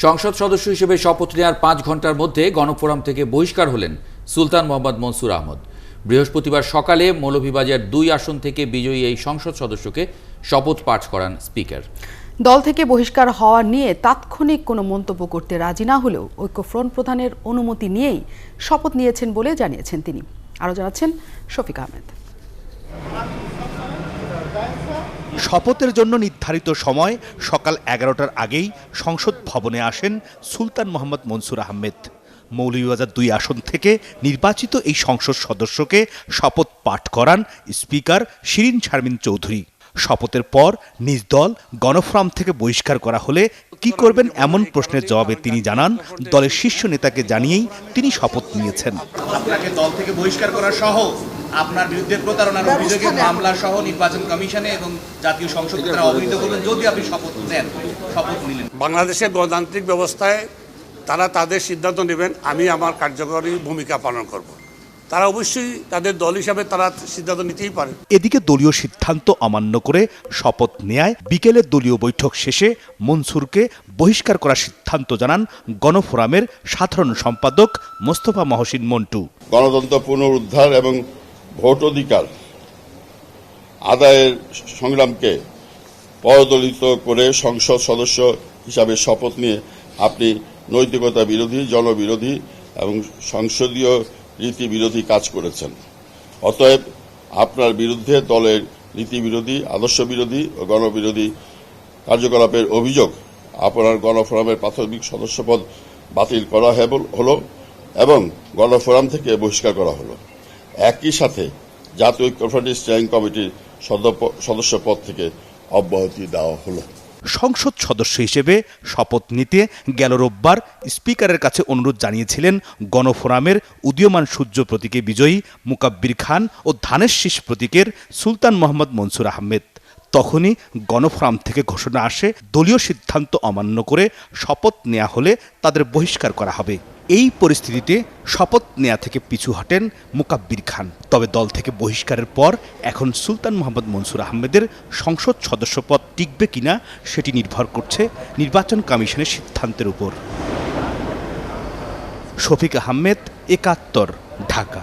সংসদ সদস্য হিসেবে শপথ নেওয়ার 5 ঘন্টার মধ্যে গণফোরাম থেকে বহিষ্কার হলেন সুলতান মোহাম্মদ মনসুর আহমদ। বৃহস্পতিবার সকালে মৌলভীবাজার 2 আসন থেকে বিজয়ী এই সংসদ সদস্যকে শপথ পাঠ করান স্পিকার। দল থেকে বহিষ্কার হওয়া নিয়ে তাৎক্ষণিক কোনো মন্তব্য করতে রাজি না হলেও ঐক্যফ্রন্ট প্রধানের অনুমতি নিয়েই শপথ নিয়েছেন বলে জানিয়েছেন তিনি। আরও জানাচ্ছেন শফিক আহমেদ। শপথের জন্য নির্ধারিত সময় সকাল 11টার আগেই সংসদ ভবনে আসেন সুলতান মোহাম্মদ মনসুর আহমেদ। মৌলভীবাজার 2 আসন থেকে নির্বাচিত এই সংসদ সদস্যকে শপথ পাঠ করান স্পিকার শিরিন শারমিন চৌধুরী। শপথের পর নিজ দল গণফোরাম থেকে বহিষ্কার করা হলে কি করবেন এমন প্রশ্নের জবাবে তিনি জানান, দলের শীর্ষ নেতাকে জানিয়েই তিনি শপথ নিয়েছেন। আপনাকে দল থেকে বহিষ্কার করা সহ আপনার বিরুদ্ধে প্রতারণার অভিযোগে মামলা সহ নির্বাচন কমিশনে এবং জাতীয় সংসদে তারা অবহিত করবেন যদি আপনি শপথ নেন। শপথ নিলেন। বাংলাদেশের গণতান্ত্রিক ব্যবস্থায় তারা তাদের সিদ্ধান্ত নেবেন, আমি আমার কার্যকরী ভূমিকা পালন করব। তারা অবশ্যই তাদের দল হিসাবে তারা সিদ্ধান্ত নিতেই পারে। এদিকে দলীয় সিদ্ধান্ত অমান্য করে শপথ নেয় বিকেলে দলীয় বৈঠক শেষে মনসুরকে বহিষ্কার করার সিদ্ধান্ত জানান গণফোরামের সাধারণ সম্পাদক মোস্তফা মহসিন মন্টু। গণতন্ত্র পুনরুদ্ধার এবং ভোট অধিকার আদায়ের সংগ্রামকে পদদলিত করে সংসদ সদস্য হিসাবে শপথ নিয়ে আপনি নৈতিকতা বিরোধী, জনবিরোধী এবং সংসদীয় রীতি বিরোধী কাজ করেছেন। অতএব আপনার বিরুদ্ধে দলের নীতি বিরোধী, আদর্শ বিরোধী ও গণবিরোধী কার্যকলাপের অভিযোগ আপনার গণফোরামের প্রাথমিক সদস্যপদ বাতিল করা হলো এবং গণফোরাম থেকে বহিষ্কার করা হলো। একই সাথে জাতীয় ঐক্যফ্রন্ট স্টিয়ারিং কমিটির সদস্য পদ থেকে অব্যাহতি দেওয়া হলো। সংসদ সদস্য হিসেবে শপথ নিতে গেল রোববার স্পিকারের কাছে অনুরোধ জানিয়েছিলেন গণফোরামের উদীয়মান সূর্য প্রতীকে বিজয়ী মুকাব্বির খান ও ধানের শীষ প্রতীকের সুলতান মোহাম্মদ মনসুর আহমেদ। তখনই গণফোরাম থেকে ঘোষণা আসে দলীয় সিদ্ধান্ত অমান্য করে শপথ নেওয়া হলে তাদের বহিষ্কার করা হবে। এই পরিস্থিতিতে শপথ নেওয়া থেকে পিছু হটেন মুকাব্বির খান। তবে দল থেকে বহিষ্কারের পর এখন সুলতান মোহাম্মদ মনসুর আহমেদের সংসদ সদস্যপদ টিকবে কিনা সেটি নির্ভর করছে নির্বাচন কমিশনের সিদ্ধান্তের উপর। শফিক আহমেদ, একাত্তর, ঢাকা।